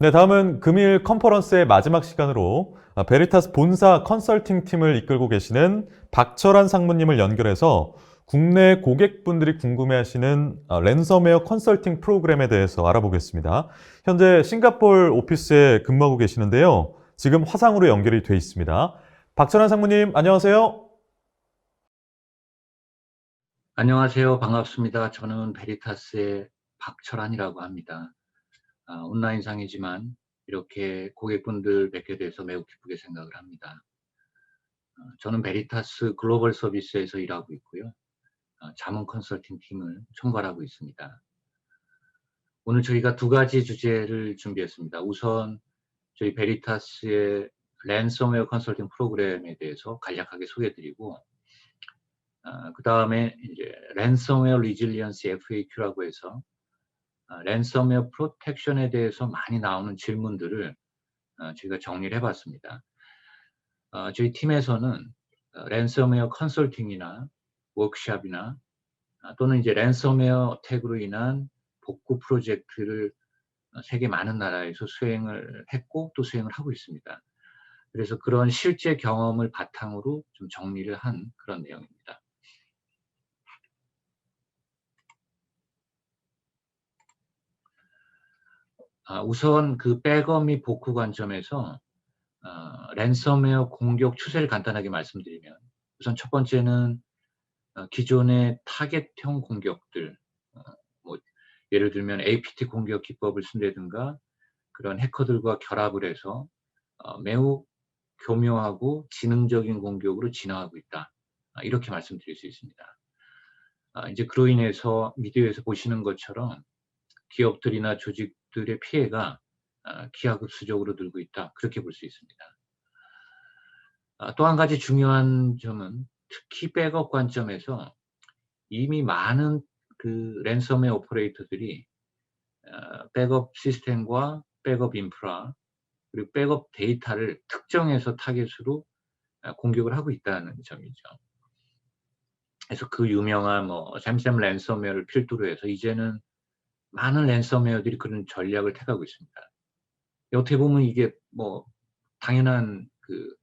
네, 다음은 금일 컨퍼런스의 마지막 시간으로 베리타스 본사 컨설팅 팀을 이끌고 계시는 박철환 상무님을 연결해서 국내 고객분들이 궁금해하시는 랜섬웨어 컨설팅 프로그램에 대해서 알아보겠습니다. 현재 싱가포르 오피스에 근무하고 계시는데요. 지금 화상으로 연결이 돼 있습니다. 박철환 상무님, 안녕하세요. 안녕하세요. 반갑습니다. 저는 베리타스의 박철환이라고 합니다. 온라인상이지만 이렇게 고객분들 뵙게 돼서 매우 기쁘게 생각을 합니다. 저는 베리타스 글로벌 서비스에서 일하고 있고요. 자문 컨설팅 팀을 총괄하고 있습니다. 오늘 저희가 두 가지 주제를 준비했습니다. 우선 저희 베리타스의 랜섬웨어 컨설팅 프로그램에 대해서 간략하게 소개해드리고, 그 다음에 이제 랜섬웨어 리질리언스 FAQ라고 해서 랜섬웨어 프로텍션에 대해서 많이 나오는 질문들을 저희가 정리를 해봤습니다. 저희 팀에서는 랜섬웨어 컨설팅이나 워크샵이나 또는 이제 랜섬웨어 어택으로 인한 복구 프로젝트를 세계 많은 나라에서 수행을 했고 또 수행을 하고 있습니다. 그래서 그런 실제 경험을 바탕으로 좀 정리를 한 그런 내용입니다. 우선 그 백업 및 복구 관점에서 랜섬웨어 공격 추세를 간단하게 말씀드리면, 우선 첫 번째는 기존의 타겟형 공격들, 뭐 예를 들면 APT 공격 기법을 쓴다든가 그런 해커들과 결합을 해서 매우 교묘하고 지능적인 공격으로 진화하고 있다. 이렇게 말씀드릴 수 있습니다. 이제 그로 인해서 미디어에서 보시는 것처럼 기업들이나 조직들의 피해가 기하급수적으로 늘고 있다. 그렇게 볼 수 있습니다. 또 한 가지 중요한 점은 특히 백업 관점에서 이미 많은 그 랜섬웨어 오퍼레이터들이 백업 시스템과 백업 인프라 그리고 백업 데이터를 특정해서 타겟으로 공격을 하고 있다는 점이죠. 그래서 그 유명한 샘샘 랜섬웨어를 필두로 해서 이제는 많은 랜섬웨어들이 그런 전략을 택하고 있습니다. 어떻게 보면 이게 당연한 그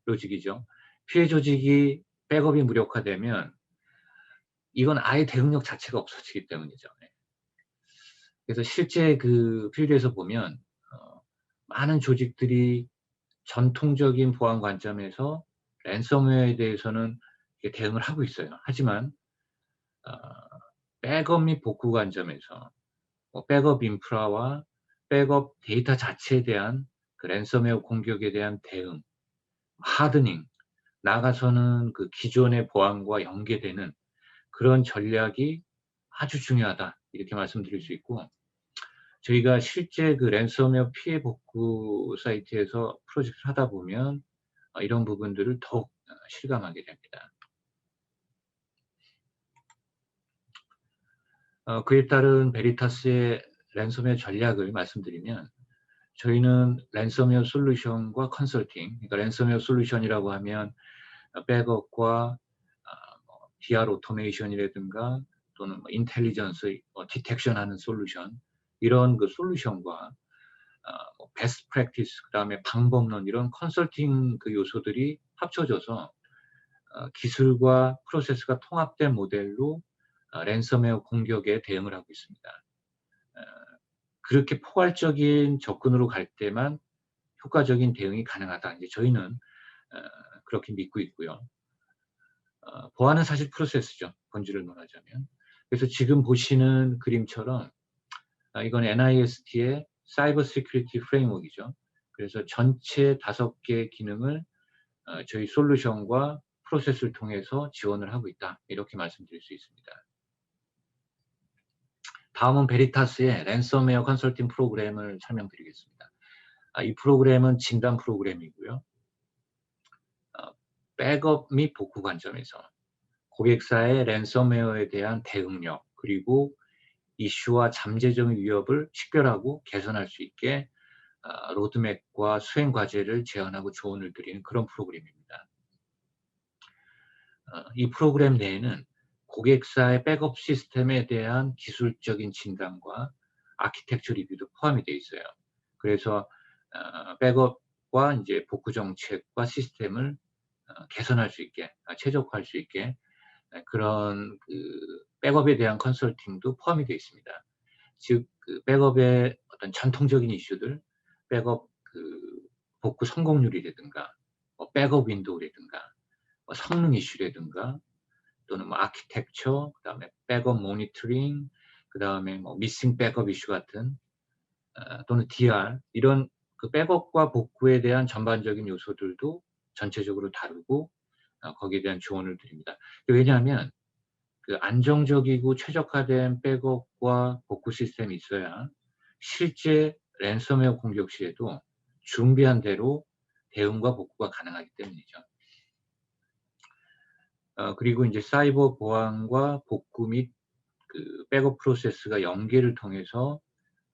로직이죠. 피해 조직이 백업이 무력화되면 이건 아예 대응력 자체가 없어지기 때문이죠. 그래서 실제 그 필드에서 보면 많은 조직들이 전통적인 보안 관점에서 랜섬웨어에 대해서는 대응을 하고 있어요. 하지만 백업 및 복구 관점에서 백업 인프라와 백업 데이터 자체에 대한 그 랜섬웨어 공격에 대한 대응, 하드닝, 나아가서는 그 기존의 보안과 연계되는 그런 전략이 아주 중요하다. 이렇게 말씀드릴 수 있고, 저희가 실제 그 랜섬웨어 피해 복구 사이트에서 프로젝트를 하다 보면 이런 부분들을 더욱 실감하게 됩니다. 그에 따른 베리타스의 랜섬웨어 전략을 말씀드리면, 저희는 랜섬웨어 솔루션과 컨설팅, 그러니까 랜섬웨어 솔루션이라고 하면 백업과 DR 오토메이션이라든가 또는 인텔리전스 디텍션하는 솔루션, 이런 그 솔루션과 베스트 프랙티스, 그다음에 방법론, 이런 컨설팅 그 요소들이 합쳐져서 기술과 프로세스가 통합된 모델로 랜섬웨어 공격에 대응을 하고 있습니다. 그렇게 포괄적인 접근으로 갈 때만 효과적인 대응이 가능하다. 이제 저희는 그렇게 믿고 있고요. 보안은 사실 프로세스죠. 본질을 말하자면. 그래서 지금 보시는 그림처럼 이건 NIST의 사이버 시큐리티 프레임워크이죠. 그래서 전체 5개 기능을 저희 솔루션과 프로세스를 통해서 지원을 하고 있다. 이렇게 말씀드릴 수 있습니다. 다음은 베리타스의 랜섬웨어 컨설팅 프로그램을 설명드리겠습니다. 이 프로그램은 진단 프로그램이고요. 백업 및 복구 관점에서 고객사의 랜섬웨어에 대한 대응력, 그리고 이슈와 잠재적 위협을 식별하고 개선할 수 있게 로드맵과 수행 과제를 제안하고 조언을 드리는 그런 프로그램입니다. 이 프로그램 내에는 고객사의 백업 시스템에 대한 기술적인 진단과 아키텍처 리뷰도 포함이 되어 있어요. 그래서 백업과 이제 복구 정책과 시스템을 개선할 수 있게, 최적화할 수 있게 그런 그 백업에 대한 컨설팅도 포함이 되어 있습니다. 즉, 그 백업의 어떤 전통적인 이슈들, 백업 그 복구 성공률이라든가, 뭐 백업 윈도우라든가, 뭐 성능 이슈라든가, 또는 뭐 아키텍처, 그다음에 백업 모니터링, 그다음에 뭐 미싱 백업 이슈 같은 또는 DR 이런 그 백업과 복구에 대한 전반적인 요소들도 전체적으로 다루고 거기에 대한 조언을 드립니다. 왜냐하면 그 안정적이고 최적화된 백업과 복구 시스템이 있어야 실제 랜섬웨어 공격 시에도 준비한 대로 대응과 복구가 가능하기 때문이죠. 그리고 이제 사이버 보안과 복구 및 그 백업 프로세스가 연계를 통해서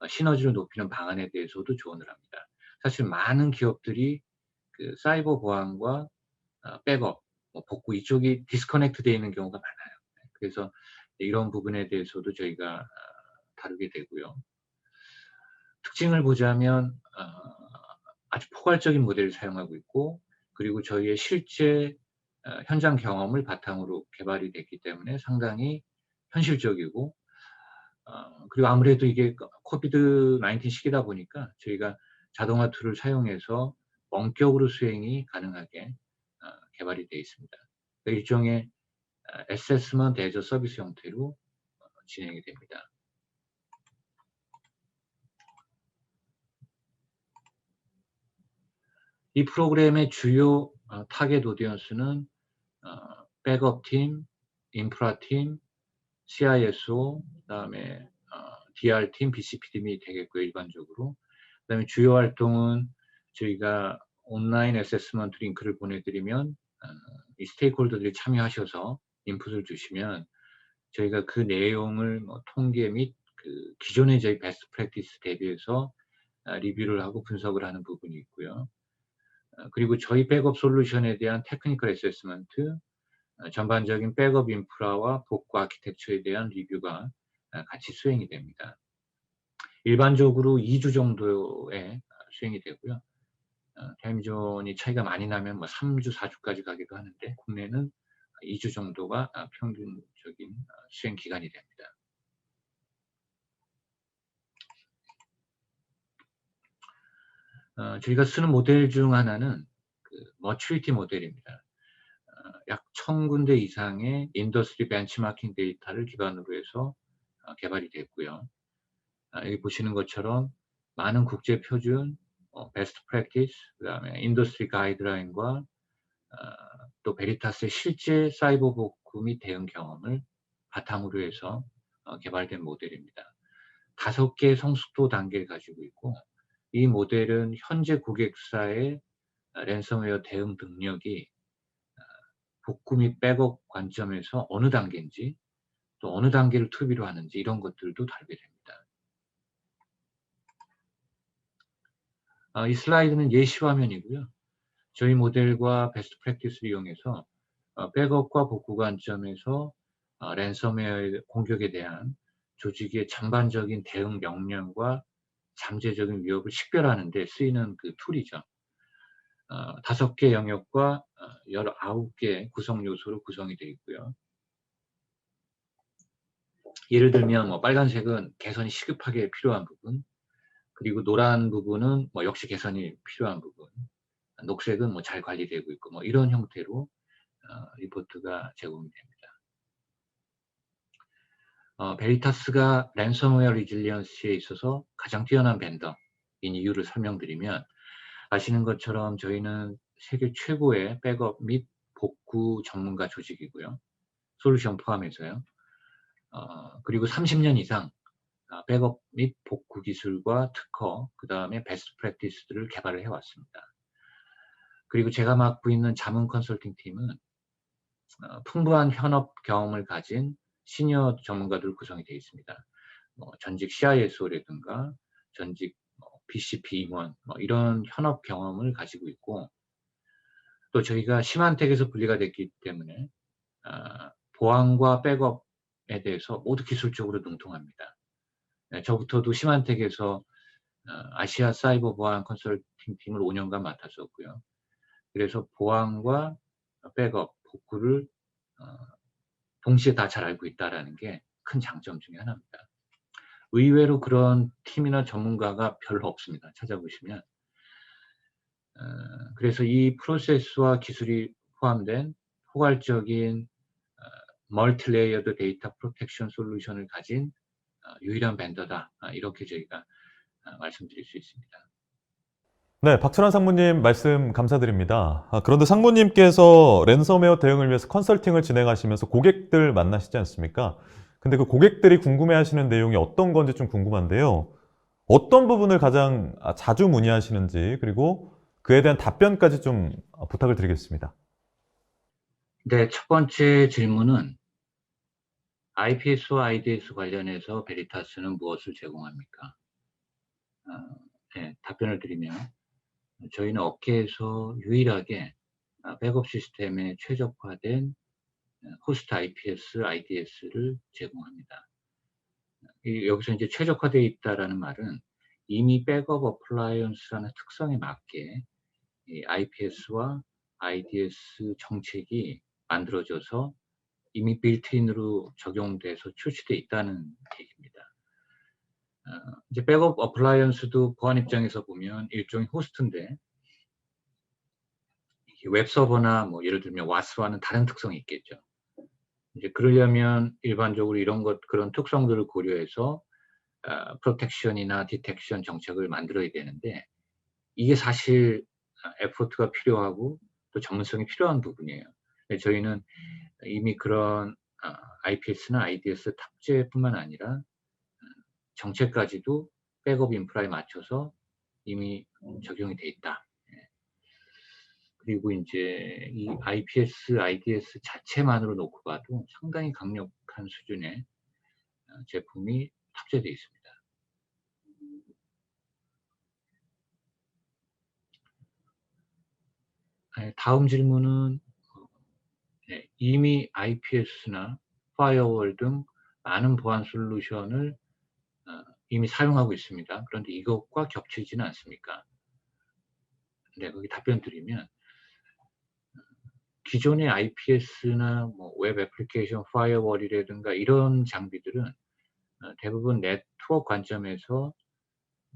시너지를 높이는 방안에 대해서도 조언을 합니다. 사실 많은 기업들이 그 사이버 보안과 백업, 뭐 복구 이쪽이 디스커넥트 되어 있는 경우가 많아요. 그래서 이런 부분에 대해서도 저희가 다루게 되고요. 특징을 보자면 아주 포괄적인 모델을 사용하고 있고, 그리고 저희의 실제 현장 경험을 바탕으로 개발이 됐기 때문에 상당히 현실적이고, 그리고 아무래도 이게 코비드 19 시기다 보니까 저희가 자동화 툴을 사용해서 원격으로 수행이 가능하게 개발이 되어 있습니다. 일종의 어세스먼트 애저 서비스 형태로 진행이 됩니다. 이 프로그램의 주요 타겟 오디언스는 백업팀, 인프라팀, CISO, 그다음에 DR팀, BCP팀이 되겠고요, 일반적으로. 그다음에 주요 활동은 저희가 온라인 어세스먼트 링크를 보내드리면 이 스테이크홀더들이 참여하셔서 인풋을 주시면 저희가 그 내용을 뭐 통계 및 그 기존의 저희 베스트 프랙티스 대비해서 리뷰를 하고 분석을 하는 부분이 있고요. 그리고 저희 백업 솔루션에 대한 테크니컬 어세스먼트, 전반적인 백업 인프라와 복구 아키텍처에 대한 리뷰가 같이 수행이 됩니다. 일반적으로 2주 정도에 수행이 되고요. 타임존이 차이가 많이 나면 뭐 3주, 4주까지 가기도 하는데 국내는 2주 정도가 평균적인 수행 기간이 됩니다. 저희가 쓰는 모델 중 하나는 그 머추리티 모델입니다. 약 1000군데 이상의 인더스트리 벤치마킹 데이터를 기반으로 해서 개발이 됐고요. 여기 보시는 것처럼 많은 국제 표준, 베스트 프랙티스, 그다음에 인더스트리 가이드라인과 또 베리타스의 실제 사이버 복구 및 대응 경험을 바탕으로 해서 개발된 모델입니다. 5개의 성숙도 단계를 가지고 있고, 이 모델은 현재 고객사의 랜섬웨어 대응 능력이 복구 및 백업 관점에서 어느 단계인지, 또 어느 단계를 투비로 하는지 이런 것들도 다루게 됩니다. 이 슬라이드는 예시 화면이고요. 저희 모델과 베스트 프랙티스를 이용해서 백업과 복구 관점에서 랜섬웨어의 공격에 대한 조직의 전반적인 대응 역량과 잠재적인 위협을 식별하는 데 쓰이는 그 툴이죠. 5개 영역과 19개 구성 요소로 구성이 되어 있고요. 예를 들면 뭐 빨간색은 개선이 시급하게 필요한 부분, 그리고 노란 부분은 뭐 역시 개선이 필요한 부분, 녹색은 뭐 잘 관리되고 있고 뭐 이런 형태로 리포트가 제공이 됩니다. 베리타스가 랜섬웨어 리질리언스에 있어서 가장 뛰어난 벤더인 이유를 설명드리면, 아시는 것처럼 저희는 세계 최고의 백업 및 복구 전문가 조직이고요. 솔루션 포함해서요. 그리고 30년 이상 백업 및 복구 기술과 특허, 그 다음에 베스트 프랙티스들을 개발을 해왔습니다. 그리고 제가 맡고 있는 자문 컨설팅 팀은 풍부한 현업 경험을 가진 시니어 전문가들 구성이 되어 있습니다. 전직 CISO라든가 전직 BCP 임원 이런 현업 경험을 가지고 있고, 또 저희가 시만텍에서 분리가 됐기 때문에 보안과 백업에 대해서 모두 기술적으로 능통합니다. 저부터도 시만텍에서 아시아 사이버 보안 컨설팅 팀을 5년간 맡았었고요. 그래서 보안과 백업, 복구를 동시에 다 잘 알고 있다라는 게 큰 장점 중에 하나입니다. 의외로 그런 팀이나 전문가가 별로 없습니다. 찾아보시면. 그래서 이 프로세스와 기술이 포함된 포괄적인 멀티레이어드 데이터 프로텍션 솔루션을 가진 유일한 벤더다. 이렇게 저희가 말씀드릴 수 있습니다. 네, 박철환 상무님 말씀 감사드립니다. 그런데 상무님께서 랜섬웨어 대응을 위해서 컨설팅을 진행하시면서 고객들 만나시지 않습니까? 근데 그 고객들이 궁금해하시는 내용이 어떤 건지 좀 궁금한데요. 어떤 부분을 가장 자주 문의하시는지, 그리고 그에 대한 답변까지 좀 부탁을 드리겠습니다. 네, 첫 번째 질문은 IPS와 IDS 관련해서 베리타스는 무엇을 제공합니까? 네, 답변을 드리면 저희는 업계에서 유일하게 백업 시스템에 최적화된 호스트 IPS, IDS를 제공합니다. 여기서 이제 최적화되어 있다라는 말은 이미 백업 어플라이언스라는 특성에 맞게 이 IPS와 IDS 정책이 만들어져서 이미 빌트인으로 적용돼서 출시되어 있다는 얘기입니다. 이제 백업 어플라이언스도 보안 입장에서 보면 일종의 호스트인데 웹서버나 뭐 예를 들면 와스와는 다른 특성이 있겠죠. 이제 그러려면 일반적으로 그런 특성들을 고려해서 프로텍션이나 디텍션 정책을 만들어야 되는데 이게 사실 에포트가 필요하고 또 전문성이 필요한 부분이에요. 저희는 이미 그런 IPS나 IDS 탑재뿐만 아니라 정책까지도 백업 인프라에 맞춰서 이미 적용이 돼 있다. 그리고 이제 이 IPS, IDS 자체만으로 놓고 봐도 상당히 강력한 수준의 제품이 탑재되어 있습니다. 다음 질문은 이미 IPS나 파이어월 등 많은 보안 솔루션을 이미 사용하고 있습니다. 그런데 이것과 겹치지는 않습니까? 네, 거기 답변 드리면 기존의 IPS나 뭐 웹 애플리케이션 파이어월이라든가 이런 장비들은 대부분 네트워크 관점에서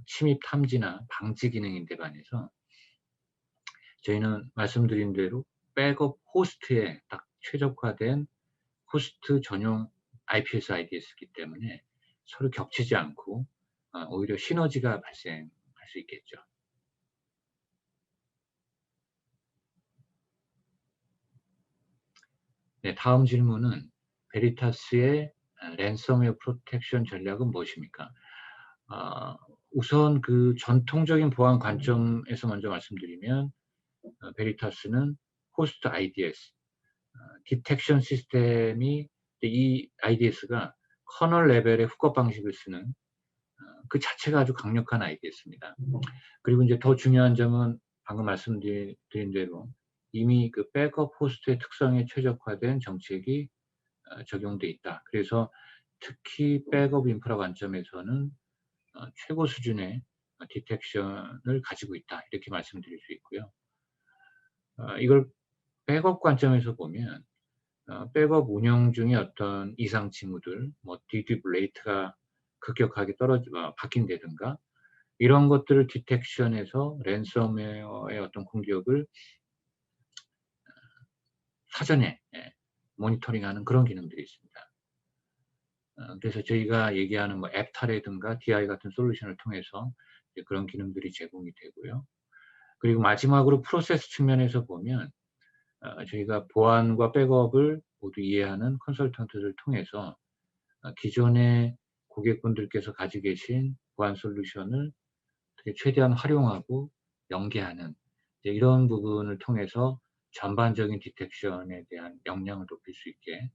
침입 탐지나 방지 기능인데 반해서 저희는 말씀드린 대로 백업 호스트에 딱 최적화된 호스트 전용 IPS, IDS이기 때문에 서로 겹치지 않고 오히려 시너지가 발생할 수 있겠죠. 네, 다음 질문은 베리타스의 랜섬웨어 프로텍션 전략은 무엇입니까? 우선 그 전통적인 보안 관점에서 먼저 말씀드리면 베리타스는 호스트 IDS, 디텍션 시스템이 이 IDS가 커널 레벨의 훅업 방식을 쓰는 그 자체가 아주 강력한 IDS입니다. 그리고 이제 더 중요한 점은 방금 말씀드린 대로 이미 그 백업 호스트의 특성에 최적화된 정책이 적용돼 있다. 그래서 특히 백업 인프라 관점에서는 최고 수준의 디텍션을 가지고 있다. 이렇게 말씀드릴 수 있고요. 이걸 백업 관점에서 보면 백업 운영 중에 어떤 이상 징후들, 뭐 디드립 레이트가 급격하게 바뀐다든가 이런 것들을 디텍션해서 랜섬웨어의 어떤 공격을 사전에 모니터링하는 그런 기능들이 있습니다. 그래서 저희가 얘기하는 뭐 앱타라든가 DI 같은 솔루션을 통해서 그런 기능들이 제공이 되고요. 그리고 마지막으로 프로세스 측면에서 보면 저희가 보안과 백업을 모두 이해하는 컨설턴트를 통해서 기존의 고객분들께서 가지고 계신 보안 솔루션을 어떻게 최대한 활용하고 연계하는 이런 부분을 통해서 전반적인 디텍션에 대한 역량을 높일 수 있게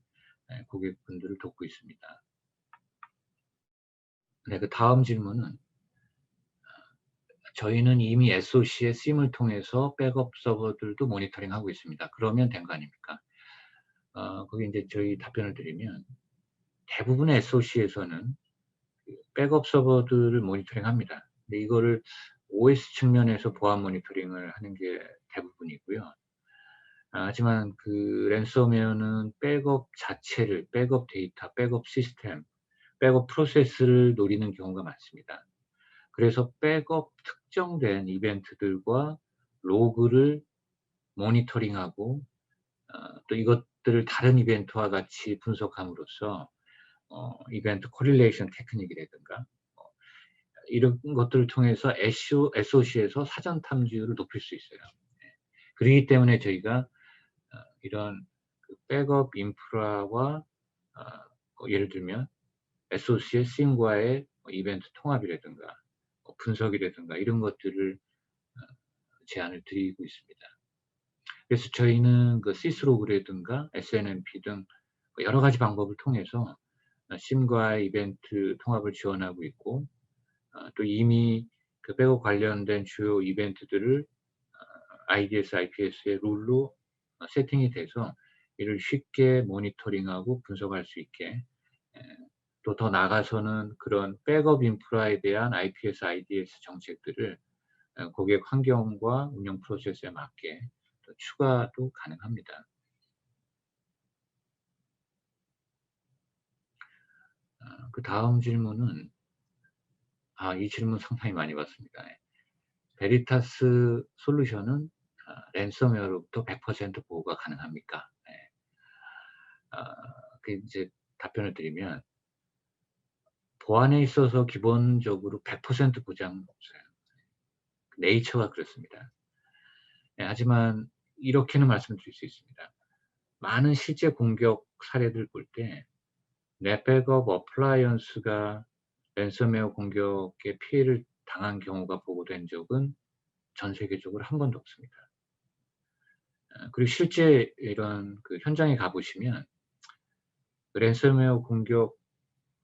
고객분들을 돕고 있습니다. 네, 그 다음 질문은 저희는 이미 SOC의 SIEM을 통해서 백업 서버들도 모니터링하고 있습니다. 그러면 된 거 아닙니까? 거기 이제 저희 답변을 드리면 대부분의 SOC에서는 백업 서버들을 모니터링합니다. 근데 이거를 OS 측면에서 보안 모니터링을 하는 게 대부분이고요. 하지만 그 랜섬웨어는 백업 자체를, 백업 데이터, 백업 시스템, 백업 프로세스를 노리는 경우가 많습니다. 그래서 백업 특정된 이벤트들과 로그를 모니터링하고 또 이것들을 다른 이벤트와 같이 분석함으로써 이벤트 코릴레이션 테크닉이라든가 이런 것들을 통해서 SOC에서 사전 탐지율을 높일 수 있어요. 그렇기 때문에 저희가 이런 그 백업 인프라와 예를 들면 SOC의 SIEM과의 이벤트 통합이라든가 분석이라든가 이런 것들을 제안을 드리고 있습니다. 그래서 저희는 그 시스로그라든가 SNMP 등 여러 가지 방법을 통해서 SIEM과의 이벤트 통합을 지원하고 있고 또 이미 그 백업 관련된 주요 이벤트들을 IDS, IPS의 룰로 세팅이 돼서 이를 쉽게 모니터링하고 분석할 수 있게 또 더 나아가서는 그런 백업 인프라에 대한 IPS, IDS 정책들을 고객 환경과 운영 프로세스에 맞게 또 추가도 가능합니다. 그 다음 질문은 이 질문 상당히 많이 받습니다. 베리타스 솔루션은 랜섬웨어로부터 100% 보호가 가능합니까? 그 이제 답변을 드리면 보안에 있어서 기본적으로 100% 보장은 없어요. 네이처가 그렇습니다. 하지만 이렇게는 말씀드릴 수 있습니다. 많은 실제 공격 사례들 볼 때 내 백업 어플라이언스가 랜섬웨어 공격에 피해를 당한 경우가 보고된 적은 전 세계적으로 한 번도 없습니다. 그리고 실제 이런 그 현장에 가보시면 랜섬웨어 공격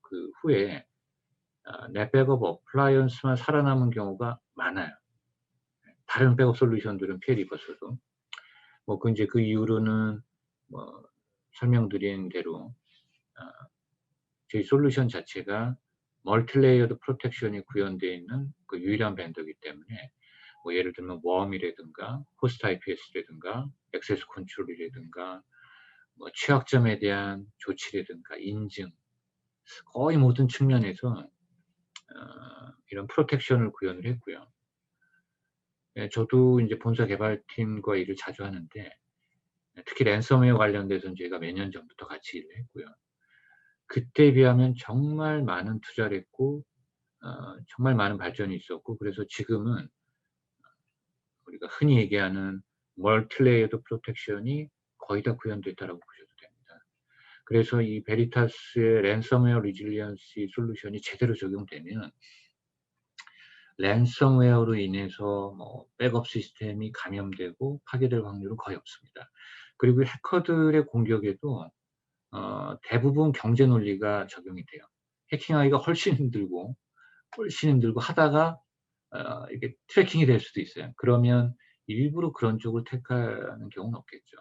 그 후에 내 백업 어플라이언스만 살아남은 경우가 많아요. 다른 백업 솔루션들은 피해를 입었어도 이제 그 이유로는 설명드린 대로 저희 솔루션 자체가 멀티레이어드 프로텍션이 구현되어 있는 그 유일한 벤더이기 때문에 예를 들면 웜이라든가 호스트 IPS라든가 액세스 컨트롤이라든가 취약점에 대한 조치라든가 인증 거의 모든 측면에서 이런 프로텍션을 구현을 했고요. 저도 이제 본사 개발팀과 일을 자주 하는데 특히 랜섬웨어 관련돼서는 저희가 몇 년 전부터 같이 일을 했고요. 그때에 비하면 정말 많은 투자를 했고 정말 많은 발전이 있었고 그래서 지금은 우리가 흔히 얘기하는 멀티레이어드 프로텍션이 거의 다 구현됐다라고 보셔도 됩니다. 그래서 이 베리타스의 랜섬웨어 리질리언시 솔루션이 제대로 적용되면 랜섬웨어로 인해서 백업 시스템이 감염되고 파괴될 확률은 거의 없습니다. 그리고 해커들의 공격에도 대부분 경제 논리가 적용이 돼요. 해킹하기가 훨씬 힘들고 하다가 이게 트래킹이 될 수도 있어요. 그러면 일부러 그런 쪽을 택하는 경우는 없겠죠.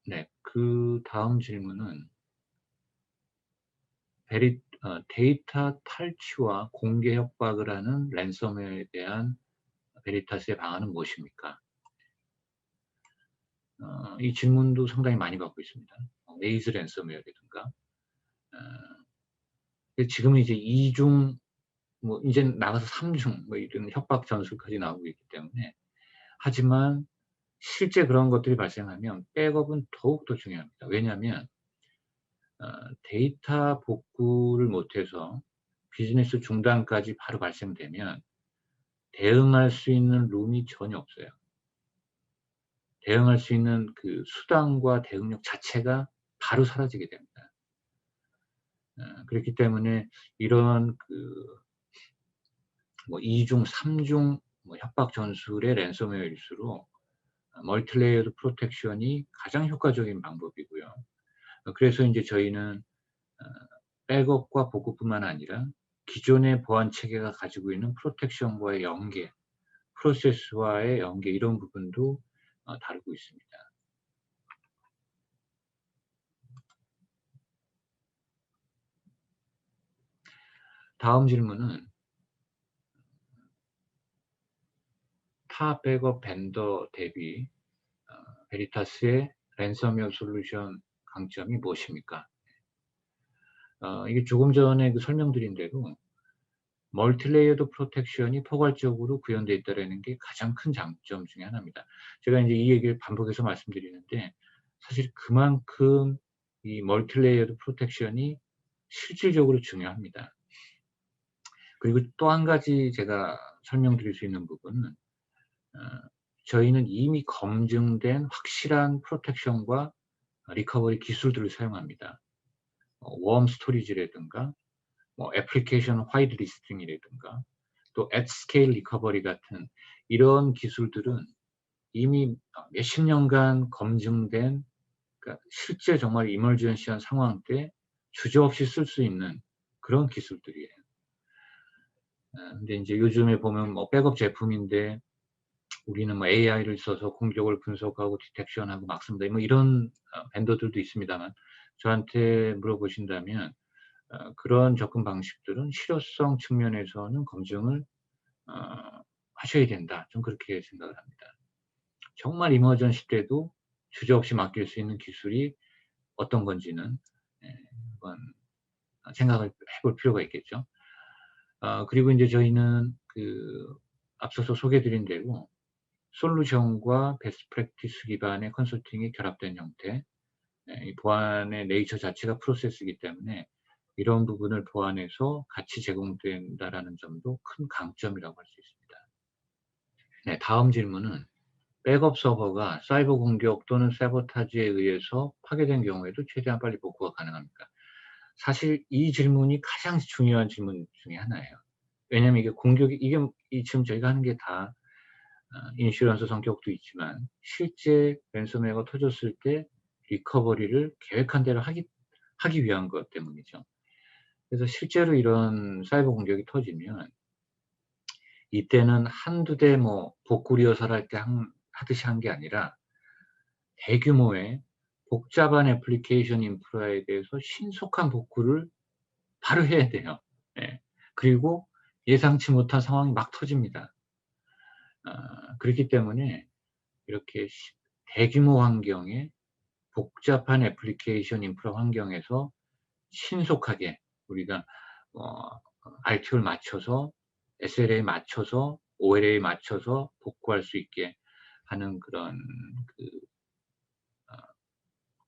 네, 그 다음 질문은 데이터 탈취와 공개 협박을 하는 랜섬웨어에 대한 베리타스의 방안은 무엇입니까? 이 질문도 상당히 많이 받고 있습니다. 메이즈 랜섬웨어라든가 지금은 이제 2중 이제 나가서 3중 이런 협박 전술까지 나오고 있기 때문에 하지만 실제 그런 것들이 발생하면 백업은 더욱더 중요합니다. 왜냐하면 데이터 복구를 못해서 비즈니스 중단까지 바로 발생되면 대응할 수 있는 룸이 전혀 없어요. 대응할 수 있는 그 수단과 대응력 자체가 바로 사라지게 됩니다. 그렇기 때문에 이런 그 2중, 3중 협박 전술의 랜섬웨어일수록 멀티레이어드 프로텍션이 가장 효과적인 방법이고요. 그래서 이제 저희는 백업과 복구뿐만 아니라 기존의 보안 체계가 가지고 있는 프로텍션과의 연계, 프로세스와의 연계 이런 부분도 다루고 있습니다. 다음 질문은 타 백업 벤더 대비 베리타스의 랜섬웨어 솔루션 강점이 무엇입니까? 이게 조금 전에 설명드린 대로 멀티레이어드 프로텍션이 포괄적으로 구현되어 있다는 게 가장 큰 장점 중에 하나입니다. 제가 이제 이 얘기를 반복해서 말씀드리는데 사실 그만큼 이 멀티레이어드 프로텍션이 실질적으로 중요합니다. 그리고 또 한 가지 제가 설명드릴 수 있는 부분은 저희는 이미 검증된 확실한 프로텍션과 리커버리 기술들을 사용합니다. 웜 스토리지라든가 애플리케이션 화이트 리스팅이라든가 또 at scale 리커버리 같은 이런 기술들은 이미 몇십 년간 검증된, 그러니까 실제 정말 이머전시한 상황 때 주저없이 쓸 수 있는 그런 기술들이에요. 근데 이제 요즘에 보면 백업 제품인데 우리는 AI를 써서 공격을 분석하고 디텍션하고 막 씁니다. 이런 벤더들도 있습니다만 저한테 물어보신다면 그런 접근 방식들은 실효성 측면에서는 검증을 하셔야 된다. 좀 그렇게 생각을 합니다. 정말 이머전시 때도 주저없이 맡길 수 있는 기술이 어떤 건지는 한번 생각을 해볼 필요가 있겠죠. 그리고 이제 저희는 앞서서 소개드린 대로 솔루션과 베스트 프랙티스 기반의 컨설팅이 결합된 형태, 이 보안의 네이처 자체가 프로세스이기 때문에 이런 부분을 보완해서 같이 제공된다라는 점도 큰 강점이라고 할 수 있습니다. 네, 다음 질문은 백업 서버가 사이버 공격 또는 사보타지에 의해서 파괴된 경우에도 최대한 빨리 복구가 가능합니까? 사실 이 질문이 가장 중요한 질문 중에 하나예요. 왜냐하면 이게 공격이, 지금 저희가 하는 게 다 인슈런스 성격도 있지만 실제 랜섬웨어가 터졌을 때 리커버리를 계획한 대로 하기 위한 것 때문이죠. 그래서 실제로 이런 사이버 공격이 터지면 이때는 한두 대 복구 리허설 할 때 하듯이 한 게 아니라 대규모의 복잡한 애플리케이션 인프라에 대해서 신속한 복구를 바로 해야 돼요. 예. 그리고 예상치 못한 상황이 막 터집니다. 그렇기 때문에 이렇게 대규모 환경에 복잡한 애플리케이션 인프라 환경에서 신속하게 우리가 RTO를 맞춰서 SLA에 맞춰서 OLA에 맞춰서 복구할 수 있게 하는 그런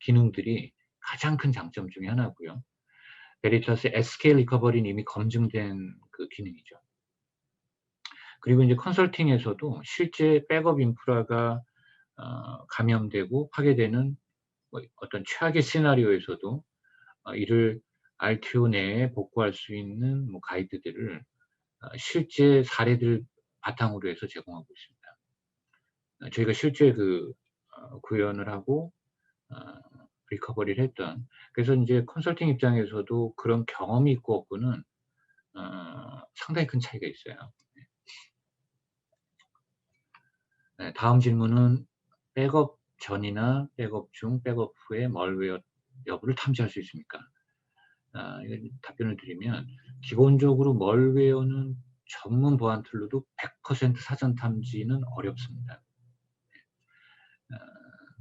기능들이 가장 큰 장점 중에 하나고요. 베리타스 SK 리커버리는 이미 검증된 기능이죠. 그리고 이제 컨설팅에서도 실제 백업 인프라가 감염되고 파괴되는 어떤 최악의 시나리오에서도 이를 RTO 내에 복구할 수 있는 가이드들을 실제 사례들 바탕으로 해서 제공하고 있습니다. 저희가 실제 구현을 하고 리커버리를 했던, 그래서 이제 컨설팅 입장에서도 그런 경험이 있고 없고는 상당히 큰 차이가 있어요. 네, 다음 질문은 백업 전이나 백업 중, 백업 후에 멀웨어 여부를 탐지할 수 있습니까? 답변을 드리면 기본적으로 멀웨어는 전문 보안 툴로도 100% 사전 탐지는 어렵습니다.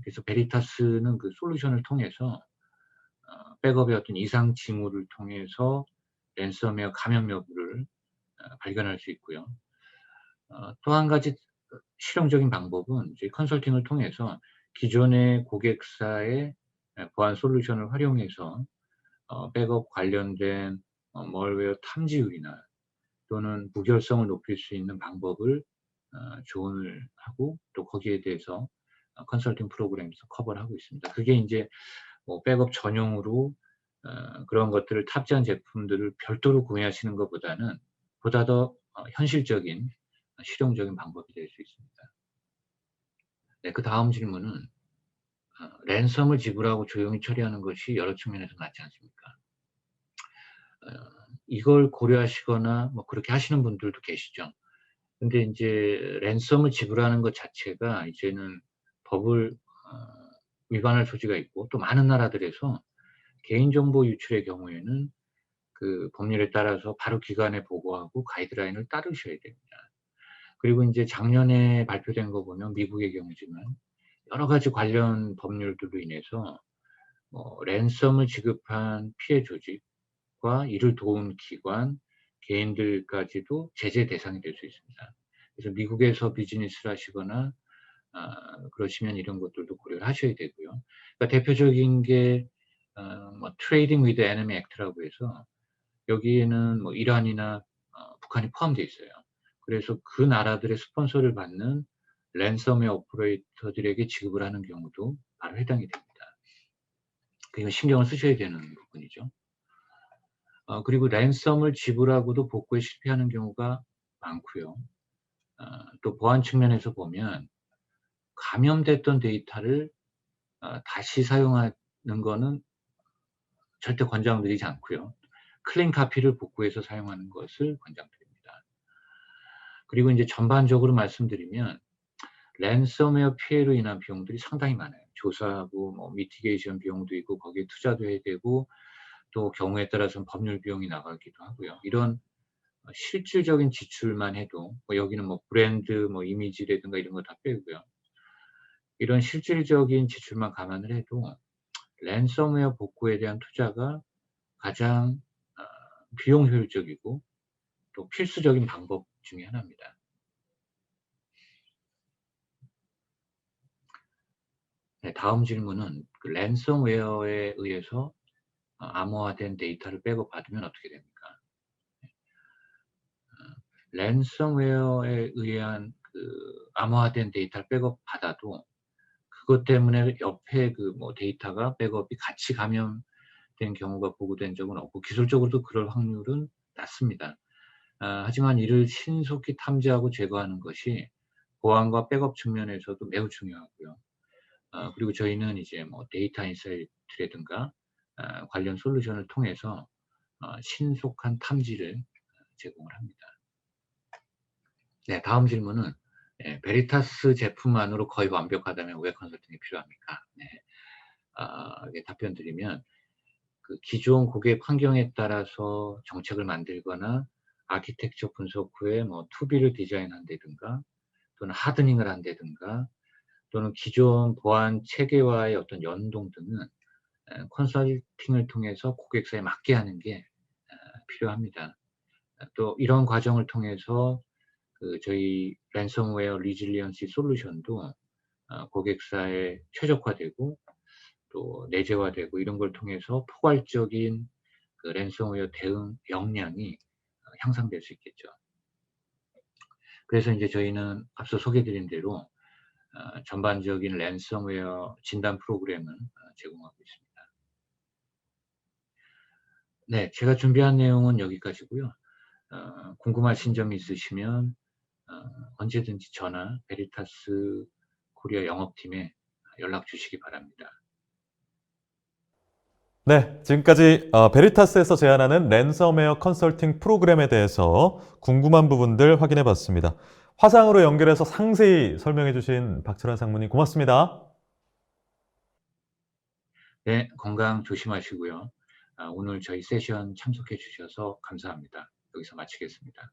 그래서 베리타스는 솔루션을 통해서 백업의 어떤 이상 징후를 통해서 랜섬웨어 감염 여부를 발견할 수 있고요. 또 한 가지 실용적인 방법은 이제 컨설팅을 통해서 기존의 고객사의 보안 솔루션을 활용해서 백업 관련된 멀웨어 탐지율이나 또는 무결성을 높일 수 있는 방법을 조언을 하고 또 거기에 대해서 컨설팅 프로그램에서 커버를 하고 있습니다. 그게 이제 백업 전용으로 그런 것들을 탑재한 제품들을 별도로 구매하시는 것보다는 보다 더 현실적인 실용적인 방법이 될 수 있습니다. 네, 그 다음 질문은 랜섬을 지불하고 조용히 처리하는 것이 여러 측면에서 낫지 않습니까? 이걸 고려하시거나 그렇게 하시는 분들도 계시죠. 근데 이제 랜섬을 지불하는 것 자체가 이제는 법을 위반할 소지가 있고 또 많은 나라들에서 개인정보 유출의 경우에는 그 법률에 따라서 바로 기관에 보고하고 가이드라인을 따르셔야 됩니다. 그리고 이제 작년에 발표된 거 보면 미국의 경우지만 여러 가지 관련 법률들로 인해서 랜섬을 지급한 피해 조직과 이를 도운 기관, 개인들까지도 제재 대상이 될 수 있습니다. 그래서 미국에서 비즈니스를 하시거나 그러시면 이런 것들도 고려를 하셔야 되고요. 그러니까 대표적인 게 Trading with Enemy Act라고 해서 여기에는 뭐 이란이나 북한이 포함되어 있어요. 그래서 그 나라들의 스폰서를 받는 랜섬웨어 오퍼레이터들에게 지급을 하는 경우도 바로 해당이 됩니다. 그러니까 신경을 쓰셔야 되는 부분이죠. 그리고 랜섬을 지불하고도 복구에 실패하는 경우가 많고요. 또 보안 측면에서 보면 감염됐던 데이터를 다시 사용하는 거는 절대 권장드리지 않고요. 클린 카피를 복구해서 사용하는 것을 권장드립니다. 그리고 이제 전반적으로 말씀드리면 랜섬웨어 피해로 인한 비용들이 상당히 많아요. 조사하고 뭐 미티게이션 비용도 있고 거기에 투자도 해야 되고 또 경우에 따라서는 법률 비용이 나가기도 하고요. 이런 실질적인 지출만 해도 여기는 뭐 브랜드 뭐 이미지라든가 이런 거 다 빼고요. 이런 실질적인 지출만 감안을 해도 랜섬웨어 복구에 대한 투자가 가장 비용 효율적이고 또 필수적인 방법 중에 하나입니다. 네, 다음 질문은 그 랜섬웨어에 의해서 암호화된 데이터를 백업받으면 어떻게 됩니까? 랜섬웨어에 의한 그 암호화된 데이터를 백업받아도 그것 때문에 옆에 그 뭐 데이터가 백업이 같이 감염된 경우가 보고된 적은 없고 기술적으로도 그럴 확률은 낮습니다. 하지만 이를 신속히 탐지하고 제거하는 것이 보안과 백업 측면에서도 매우 중요하고요. 그리고 저희는 이제 뭐 데이터 인사이트라든가 관련 솔루션을 통해서 신속한 탐지를 제공을 합니다. 네, 다음 질문은 베리타스 제품만으로 거의 완벽하다면 왜 컨설팅이 필요합니까? 네, 답변 드리면 그 기존 고객 환경에 따라서 정책을 만들거나 아키텍처 분석 후에 뭐 투비를 디자인한다든가 또는 하드닝을 한다든가 또는 기존 보안 체계와의 어떤 연동 등은 컨설팅을 통해서 고객사에 맞게 하는 게 필요합니다. 또 이런 과정을 통해서 그 저희 랜섬웨어 리질리언시 솔루션도 고객사에 최적화되고 또 내재화되고 이런 걸 통해서 포괄적인 그 랜섬웨어 대응 역량이 향상될 수 있겠죠. 그래서 이제 저희는 앞서 소개드린 대로 전반적인 랜섬웨어 진단 프로그램을 제공하고 있습니다. 네, 제가 준비한 내용은 여기까지고요. 궁금하신 점이 있으시면 언제든지 전화 베리타스 코리아 영업팀에 연락 주시기 바랍니다. 네, 지금까지 베리타스에서 제안하는 랜섬웨어 컨설팅 프로그램에 대해서 궁금한 부분들 확인해 봤습니다. 화상으로 연결해서 상세히 설명해 주신 박철환 상무님 고맙습니다. 네, 건강 조심하시고요. 오늘 저희 세션 참석해 주셔서 감사합니다. 여기서 마치겠습니다.